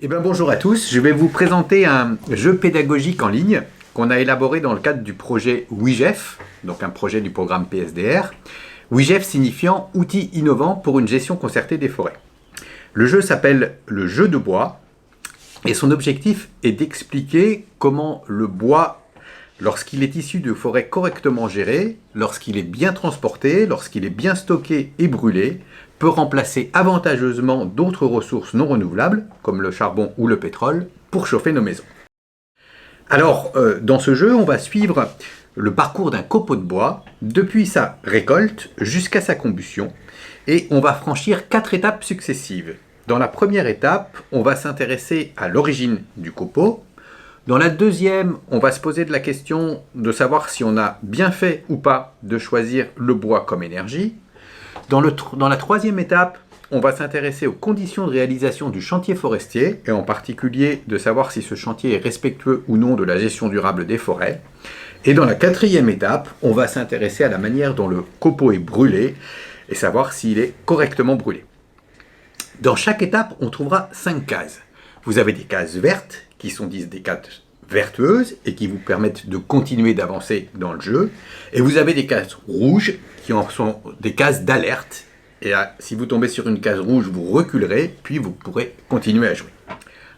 Eh bien, bonjour à tous, je vais vous présenter un jeu pédagogique en ligne qu'on a élaboré dans le cadre du projet WIGEF, donc un projet du programme PSDR. WIGEF signifiant Outils innovants pour une gestion concertée des forêts. Le jeu s'appelle le jeu de bois et son objectif est d'expliquer comment le bois, lorsqu'il est issu de forêts correctement gérées, lorsqu'il est bien transporté, lorsqu'il est bien stocké et brûlé, peut remplacer avantageusement d'autres ressources non renouvelables, comme le charbon ou le pétrole, pour chauffer nos maisons. Alors, dans ce jeu, on va suivre le parcours d'un copeau de bois, depuis sa récolte jusqu'à sa combustion, et on va franchir 4 étapes successives. Dans la première étape, on va s'intéresser à l'origine du copeau. Dans la deuxième, on va se poser de la question de savoir si on a bien fait ou pas de choisir le bois comme énergie. Dans la troisième étape, on va s'intéresser aux conditions de réalisation du chantier forestier, et en particulier de savoir si ce chantier est respectueux ou non de la gestion durable des forêts. Et dans la quatrième étape, on va s'intéresser à la manière dont le copeau est brûlé, et savoir s'il est correctement brûlé. Dans chaque étape, on trouvera 5 cases. Vous avez des cases vertes, qui sont des cases vertueuses, et qui vous permettent de continuer d'avancer dans le jeu. Et vous avez des cases rouges, qui en sont des cases d'alerte. Et là, si vous tombez sur une case rouge, vous reculerez, puis vous pourrez continuer à jouer.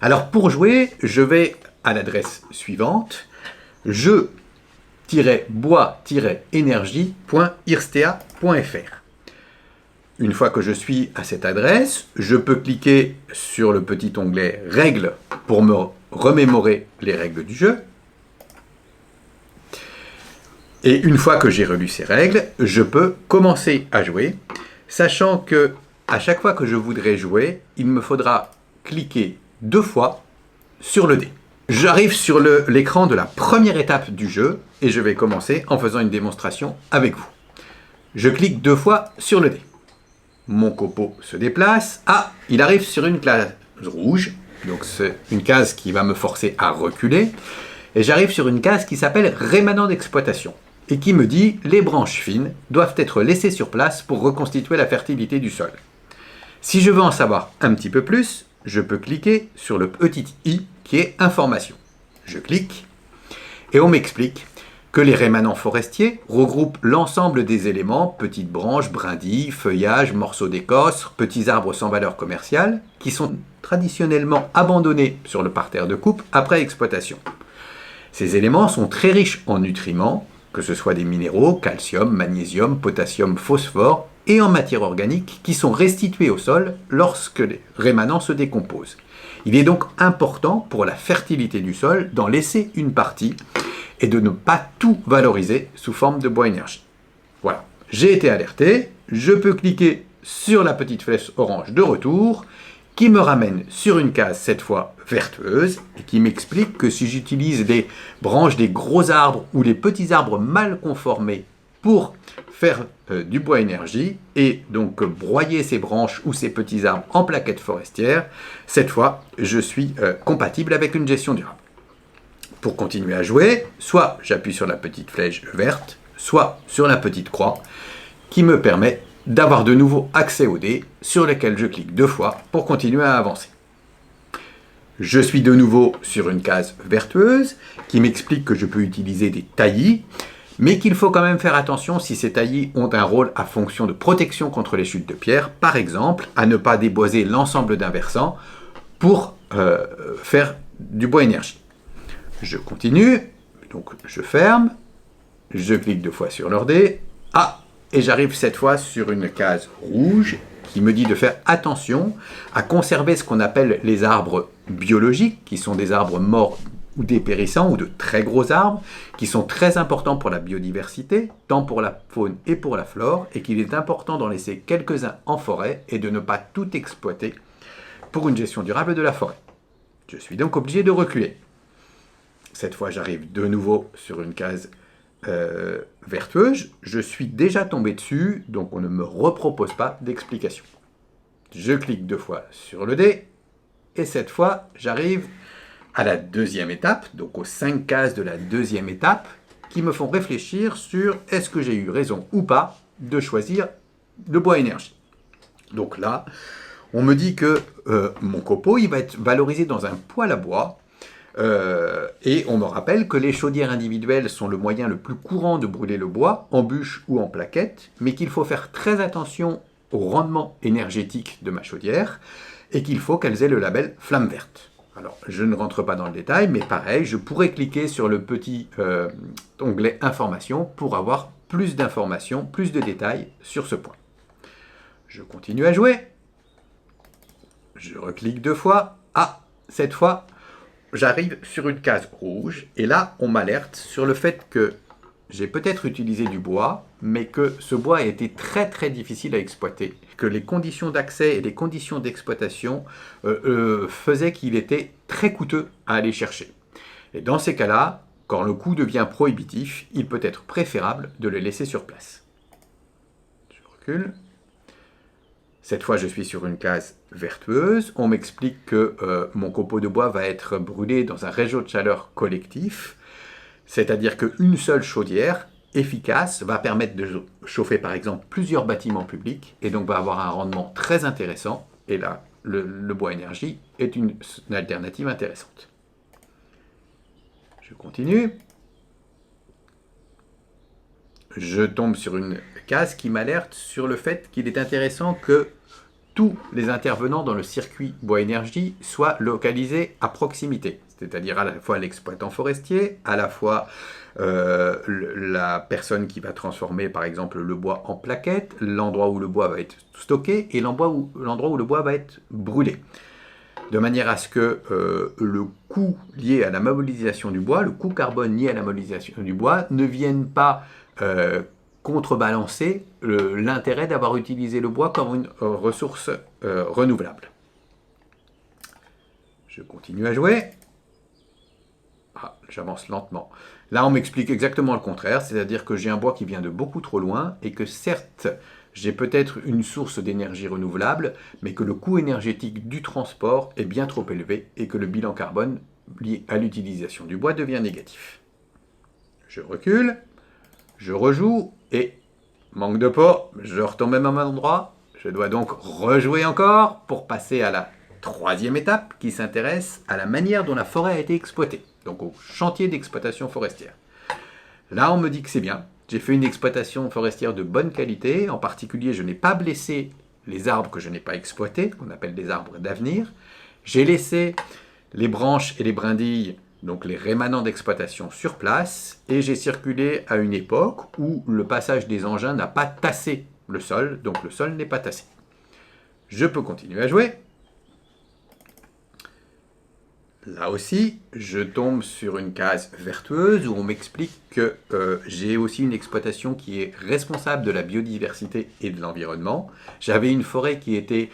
Alors pour jouer, je vais à l'adresse suivante, jeu-bois-énergie.irstea.fr. Une fois que je suis à cette adresse, je peux cliquer sur le petit onglet « Règles » pour me remémorer les règles du jeu. Et une fois que j'ai relu ces règles, je peux commencer à jouer, sachant que à chaque fois que je voudrais jouer, il me faudra cliquer 2 fois sur le dé. J'arrive sur l'écran de la première étape du jeu et je vais commencer en faisant une démonstration avec vous. Je clique 2 fois sur le dé. Mon copeau se déplace. Ah, il arrive sur une case rouge, donc c'est une case qui va me forcer à reculer. Et j'arrive sur une case qui s'appelle rémanent d'exploitation et qui me dit les branches fines doivent être laissées sur place pour reconstituer la fertilité du sol. Si je veux en savoir un petit peu plus, je peux cliquer sur le petit i qui est information. Je clique et on m'explique que les rémanents forestiers regroupent l'ensemble des éléments, petites branches, brindilles, feuillages, morceaux d'écorce, petits arbres sans valeur commerciale, qui sont traditionnellement abandonnés sur le parterre de coupe après exploitation. Ces éléments sont très riches en nutriments, que ce soit des minéraux, calcium, magnésium, potassium, phosphore, et en matière organique qui sont restitués au sol lorsque les rémanents se décomposent. Il est donc important pour la fertilité du sol d'en laisser une partie et de ne pas tout valoriser sous forme de bois énergie. Voilà, j'ai été alerté, je peux cliquer sur la petite flèche orange de retour qui me ramène sur une case cette fois vertueuse et qui m'explique que si j'utilise les branches des gros arbres ou les petits arbres mal conformés pour faire du bois énergie et donc broyer ces branches ou ces petits arbres en plaquettes forestières, cette fois je suis compatible avec une gestion durable. Pour continuer à jouer, soit j'appuie sur la petite flèche verte, soit sur la petite croix qui me permet d'avoir de nouveau accès aux dés sur lesquels je clique 2 fois pour continuer à avancer. Je suis de nouveau sur une case vertueuse qui m'explique que je peux utiliser des taillis, mais qu'il faut quand même faire attention si ces taillis ont un rôle à fonction de protection contre les chutes de pierre, par exemple à ne pas déboiser l'ensemble d'un versant pour faire du bois énergie. Je continue, donc je ferme, je clique 2 fois sur leur dé, et j'arrive cette fois sur une case rouge qui me dit de faire attention à conserver ce qu'on appelle les arbres biologiques, qui sont des arbres morts ou dépérissants, ou de très gros arbres, qui sont très importants pour la biodiversité, tant pour la faune et pour la flore, et qu'il est important d'en laisser quelques-uns en forêt et de ne pas tout exploiter pour une gestion durable de la forêt. Je suis donc obligé de reculer. Cette fois, j'arrive de nouveau sur une case vertueuse. Je suis déjà tombé dessus, donc on ne me repropose pas d'explication. Je clique 2 fois sur le dé, et cette fois, j'arrive à la deuxième étape, donc aux 5 cases de la deuxième étape, qui me font réfléchir sur est-ce que j'ai eu raison ou pas de choisir le bois énergie. Donc là, On me dit que mon copeau, il va être valorisé dans un poêle à bois. Et on me rappelle que les chaudières individuelles sont le moyen le plus courant de brûler le bois, en bûche ou en plaquette, mais qu'il faut faire très attention au rendement énergétique de ma chaudière et qu'il faut qu'elles aient le label flamme verte. Alors, je ne rentre pas dans le détail, mais pareil, je pourrais cliquer sur le petit onglet Informations pour avoir plus d'informations, plus de détails sur ce point. Je continue à jouer. Je reclique 2 fois. Ah, cette fois, j'arrive sur une case rouge et là, on m'alerte sur le fait que j'ai peut-être utilisé du bois, mais que ce bois a été très très difficile à exploiter, que les conditions d'accès et les conditions d'exploitation faisaient qu'il était très coûteux à aller chercher. Et dans ces cas-là, quand le coût devient prohibitif, il peut être préférable de le laisser sur place. Je recule. Cette fois, je suis sur une case vertueuse. On m'explique que mon copeau de bois va être brûlé dans un réseau de chaleur collectif, c'est-à-dire qu'une seule chaudière efficace va permettre de chauffer par exemple plusieurs bâtiments publics et donc va avoir un rendement très intéressant. Et là, le bois énergie est une alternative intéressante. Je continue. Je tombe sur une case qui m'alerte sur le fait qu'il est intéressant que tous les intervenants dans le circuit bois énergie soient localisés à proximité, c'est-à-dire à la fois l'exploitant forestier, à la fois la personne qui va transformer par exemple le bois en plaquettes, l'endroit où le bois va être stocké et l'endroit où le bois va être brûlé. De manière à ce que le coût lié à la mobilisation du bois, le coût carbone lié à la mobilisation du bois ne vienne pas contrebalancer l'intérêt d'avoir utilisé le bois comme une ressource renouvelable. Je continue à jouer. Ah, j'avance lentement. Là, on m'explique exactement le contraire, c'est-à-dire que j'ai un bois qui vient de beaucoup trop loin et que certes, j'ai peut-être une source d'énergie renouvelable, mais que le coût énergétique du transport est bien trop élevé et que le bilan carbone lié à l'utilisation du bois devient négatif. Je recule. Je rejoue et, manque de peau, je retombe au même endroit. Je dois donc rejouer encore pour passer à la 3e étape qui s'intéresse à la manière dont la forêt a été exploitée, donc au chantier d'exploitation forestière. Là, on me dit que c'est bien. J'ai fait une exploitation forestière de bonne qualité. En particulier, je n'ai pas blessé les arbres que je n'ai pas exploités, qu'on appelle des arbres d'avenir. J'ai laissé les branches et les brindilles, donc les rémanents d'exploitation sur place, et j'ai circulé à une époque où le passage des engins n'a pas tassé le sol, donc le sol n'est pas tassé. Je peux continuer à jouer. Là aussi, je tombe sur une case vertueuse où on m'explique que j'ai aussi une exploitation qui est responsable de la biodiversité et de l'environnement. J'avais une forêt qui était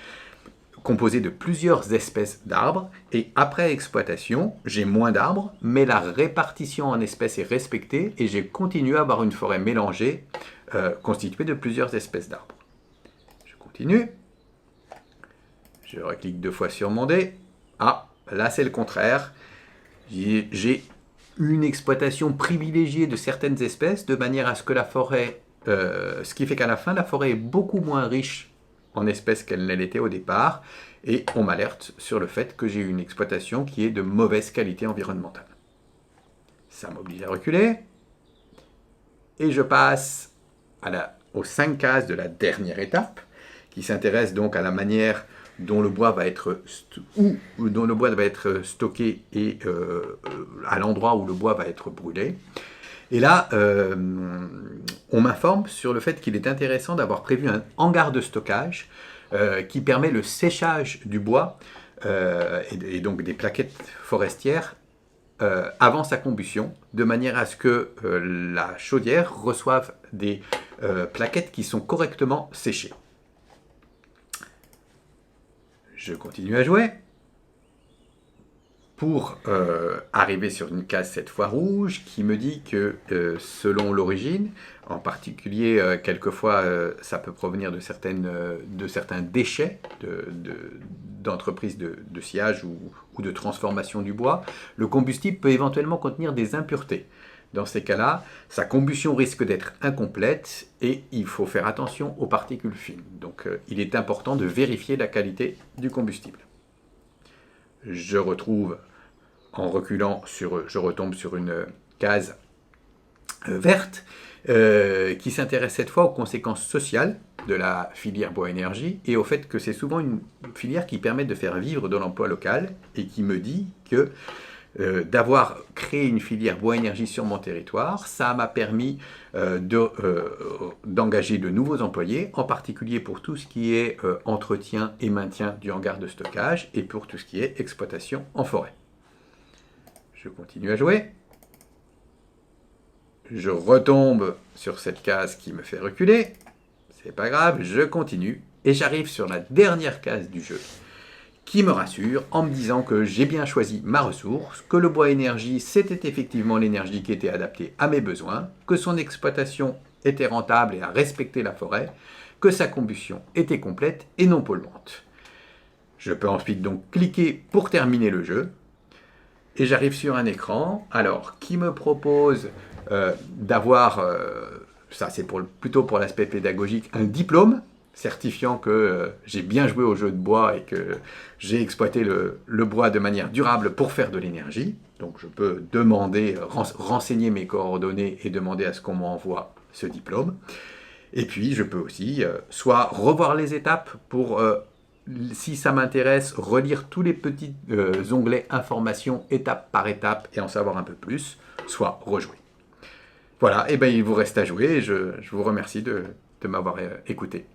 composé de plusieurs espèces d'arbres, et après exploitation, j'ai moins d'arbres, mais la répartition en espèces est respectée, et j'ai continué à avoir une forêt mélangée, constituée de plusieurs espèces d'arbres. Je continue. Je reclique 2 fois sur mon dé. Ah, là c'est le contraire. J'ai une exploitation privilégiée de certaines espèces, de manière à ce que la forêt, ce qui fait qu'à la fin, la forêt est beaucoup moins riche en espèces qu'elle ne l'était au départ, et on m'alerte sur le fait que j'ai une exploitation qui est de mauvaise qualité environnementale. Ça m'oblige à reculer, et je passe aux 5 cases de la dernière étape, qui s'intéresse donc à la manière dont le bois va être stocké et à l'endroit où le bois va être brûlé. Et là, on m'informe sur le fait qu'il est intéressant d'avoir prévu un hangar de stockage qui permet le séchage du bois et donc des plaquettes forestières avant sa combustion, de manière à ce que la chaudière reçoive des plaquettes qui sont correctement séchées. Je continue à jouer pour arriver sur une case cette fois rouge qui me dit que selon l'origine, en particulier quelquefois ça peut provenir de certains déchets d'entreprises de sciage ou de transformation du bois, le combustible peut éventuellement contenir des impuretés. Dans ces cas-là, sa combustion risque d'être incomplète et il faut faire attention aux particules fines. Donc il est important de vérifier la qualité du combustible. Je retrouve, en reculant, je retombe sur une case verte qui s'intéresse cette fois aux conséquences sociales de la filière bois-énergie et au fait que c'est souvent une filière qui permet de faire vivre de l'emploi local et qui me dit que d'avoir créé une filière bois-énergie sur mon territoire, ça m'a permis d'engager de nouveaux employés, en particulier pour tout ce qui est entretien et maintien du hangar de stockage et pour tout ce qui est exploitation en forêt. Je continue à jouer. Je retombe sur cette case qui me fait reculer. C'est pas grave, je continue et j'arrive sur la dernière case du jeu qui me rassure en me disant que j'ai bien choisi ma ressource, que le bois énergie c'était effectivement l'énergie qui était adaptée à mes besoins, que son exploitation était rentable et a respecté la forêt, que sa combustion était complète et non polluante. Je peux ensuite donc cliquer pour terminer le jeu et j'arrive sur un écran alors qui me propose d'avoir, ça c'est plutôt pour l'aspect pédagogique, un diplôme certifiant que j'ai bien joué au jeu de bois et que j'ai exploité le bois de manière durable pour faire de l'énergie. Donc je peux demander, renseigner mes coordonnées et demander à ce qu'on m'envoie ce diplôme. Et puis je peux aussi soit revoir les étapes pour, si ça m'intéresse, relire tous les petits onglets informations étape par étape et en savoir un peu plus, soit rejouer. Voilà, et bien il vous reste à jouer et je vous remercie de m'avoir écouté.